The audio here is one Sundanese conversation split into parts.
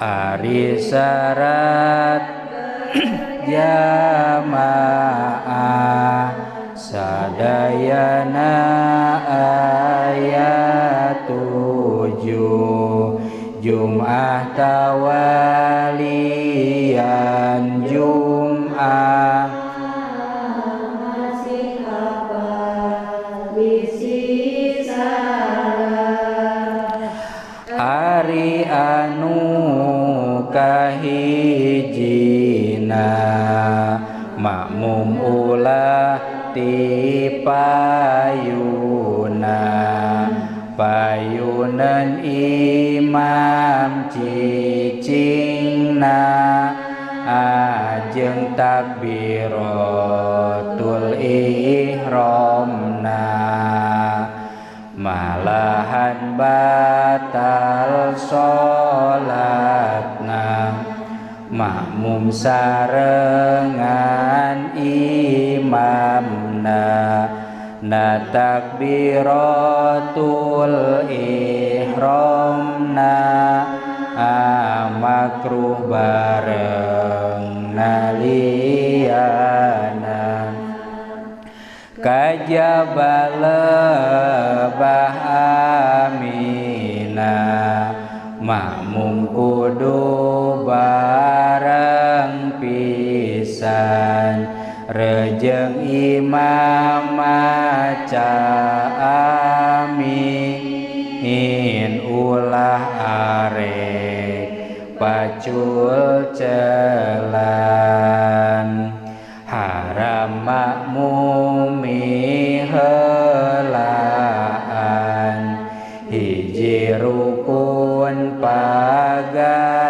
ari syarat jamaah sadayana ayat 7 Jum'ah tawalian Jum'ah masih apa bisi salah ari anu kahijina makmum ulah ti payunan imam cicingna ajeng takbiratul ihramna malahan batal sholatna makmum sarengan imamna na takbiratul ihramna makruh bareng naliyana kajabal lebah amina makmum kudu bareng pisan rejeng imam maca amin ulah arek pacul celan haram makmumi helaan hiji rukun pagawean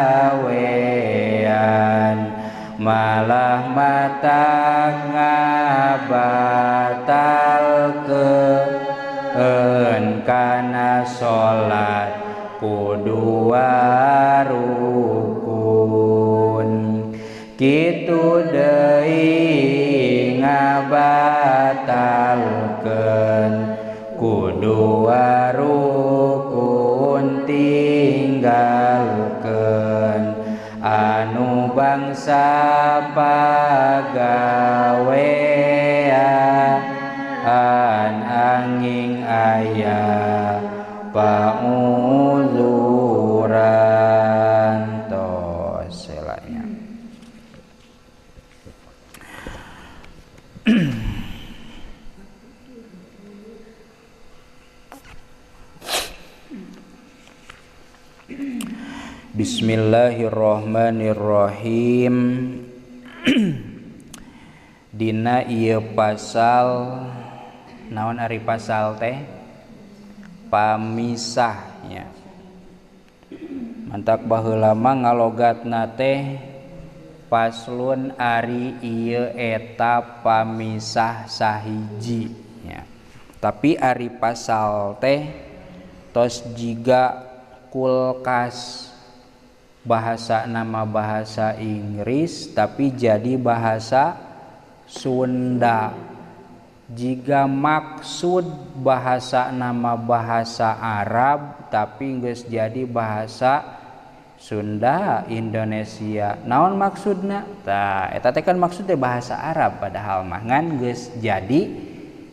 malah matak ngabatalkeun kana sholat kudu rukun kitu deui ngabatalkeun kudu rukun tinggalkeun anu bangsa pagawean anging aya pauzuran tos selanya Bismillahirrahmanirrahim. Dina ieu pasal naon ari pasal teh pamisahnya mantak baheula mah ngalogatna teh paslun ari ieu eta pamisah sahiji nya tapi ari pasal teh tos jiga kulkas bahasa nama bahasa Inggris tapi jadi bahasa Sunda jika maksud bahasa nama bahasa Arab tapi geus jadi bahasa Sunda Indonesia naon maksudna tah eta teh kan maksudnya bahasa Arab padahal mah ngan geus jadi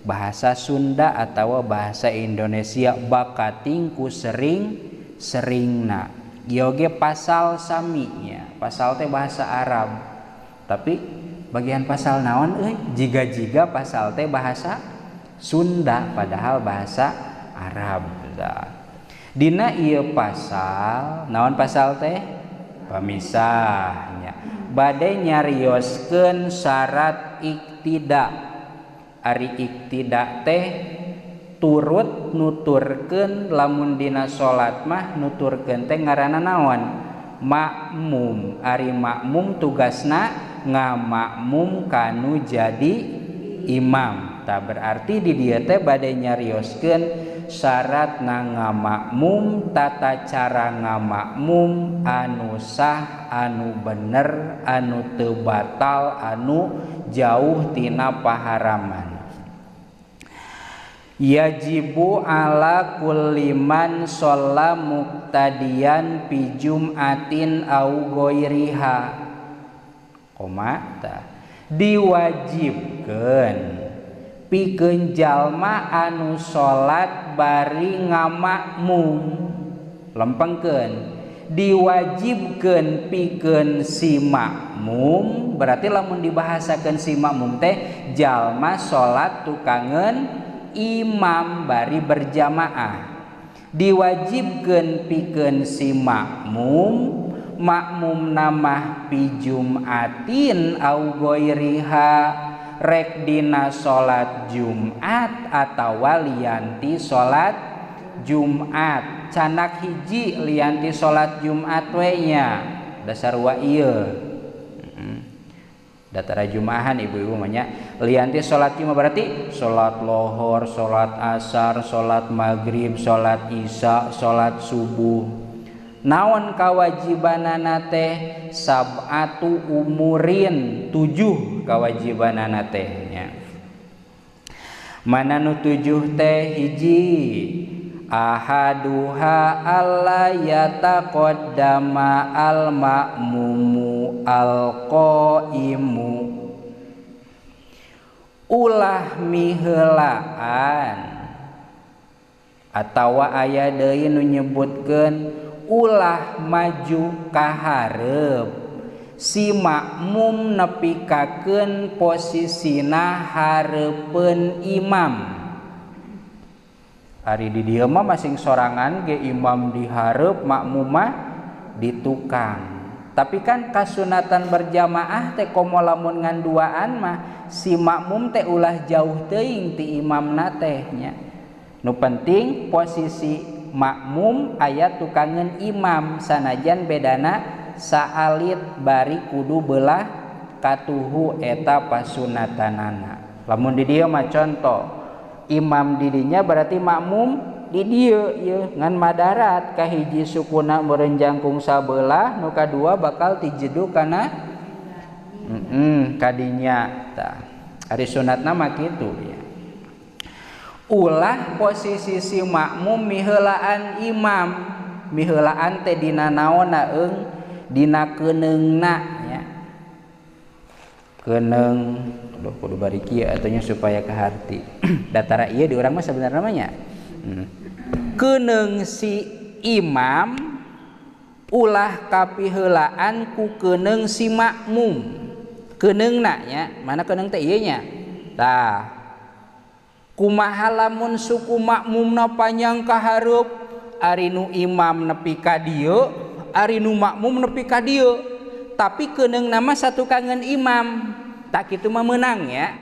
bahasa Sunda atawa bahasa Indonesia bakating ku sering-seringna ieu ge pasal saminya pasal teh bahasa Arab tapi bagian pasal naon jiga-jiga pasal teh bahasa Sunda padahal bahasa Arab dina ieu pasal naon pasal teh pamisahnya bade nyarioskeun syarat iktida ari iktida teh turut nuturkeun lamun dina salat mah nuturkeun teh ngaranna naon makmum ari makmum tugasna ngamakmum kanu jadi imam tah berarti di dieu teh bade nyarioskeun syaratna ngamakmum tata cara ngamakmum anu sah anu bener anu teu batal anu jauh tina paharaman yajibu ala kulli man sholla muqtadiyan fi jum'atin au ghairiha komata diwajibkeun pikeun jalma anu sholat bari ngamakmum lempengkeun diwajibkeun pikeun si makmum berarti lamun dibahasakeun si makmum teh jalma sholat tukangeun imam bari berjamaah diwajibkeun pikeun si makmum namah pi jum'atin au ghairiha rek dina salat Jumat atawa lianti salat Jumat canak hiji lianti salat Jumat we nya dasar wa ieu datara Jumaahan ibu-ibu manya lianti salat Jumat berarti salat lohor, salat asar, salat maghrib, salat isya, salat subuh. Naon kawajibanana teh sab'atu umurin 7 kawajibanana teh nya. Mana nu 7 teh hiji ahaduha alla yataqaddama al ma'mumu al qaimu ulah miheulaan atawa aya deui nu nyebutkeun ulah maju ka hareup si makmum nepikakeun posisina hareupeun imam. Ari di dieu mah masing sorangan ge imam di hareup makmum mah di tukang. Tapi kan kasunatan berjamaah teh komo lamun ngan duaan mah si makmum teh ulah jauh teuing ti imamna teh nya. Nu penting posisi makmum aya tukangeun imam sanajan bedana saalit bari kudu belah katuhu eta pasunatanana. Lamun di dieu mah contoh imam didinya berarti makmum di dieu ieu ngan madarat ka hiji sukuna meureun jangkung sabelah nu kadua bakal tijedu kana kadinya tah ari sunatna mah kitu ya. Ulah posisi si makmum miheulaan imam miheulaan teh dina naonna dina keneungna nya keneung kudu bari kieu atunya supaya kaharti datara ieu di urang mah sebenarnya namanya keneung si imam ulah kapiheulaan ku keneung si makmum keneungna nya mana keneung teh ieu nya tah kumaha lamun suku makmumna panjang ka hareup ari nu imam nepi ka dieu ari nu makmum nepi ka dieu tapi keneungna mah satu kangen imam tak kitu mah meunang ya.